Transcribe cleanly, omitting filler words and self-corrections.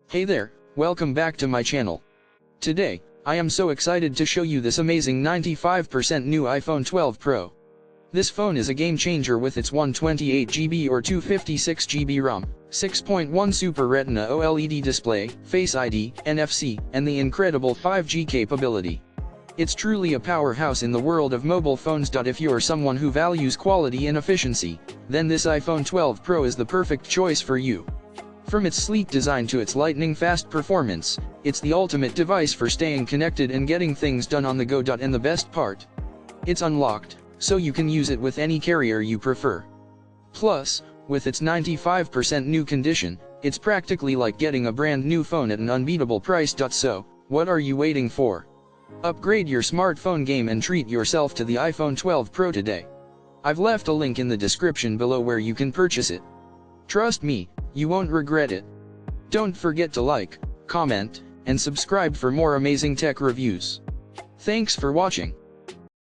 Hey there, welcome back to my channel. Today, I am so excited to show you this amazing 95% new iPhone 12 Pro. This phone is a game changer with its 128GB or 256GB ROM, 6.1 Super Retina OLED display, Face ID, NFC, and the incredible 5G capability. It's truly a powerhouse in the world of mobile phones. If you're someone who values quality and efficiency, then this iPhone 12 Pro is the perfect choice for you. From its sleek design to its lightning-fast performance, it's the ultimate device for staying connected and getting things done on the go. And the best part? It's unlocked, so you can use it with any carrier you prefer. Plus, with its 95% new condition, it's practically like getting a brand new phone at an unbeatable price. So, what are you waiting for? Upgrade your smartphone game and treat yourself to the iPhone 12 Pro today. I've left a link in the description below where you can purchase it. Trust me, you won't regret it. Don't forget to like, comment, and subscribe for more amazing tech reviews. Thanks for watching.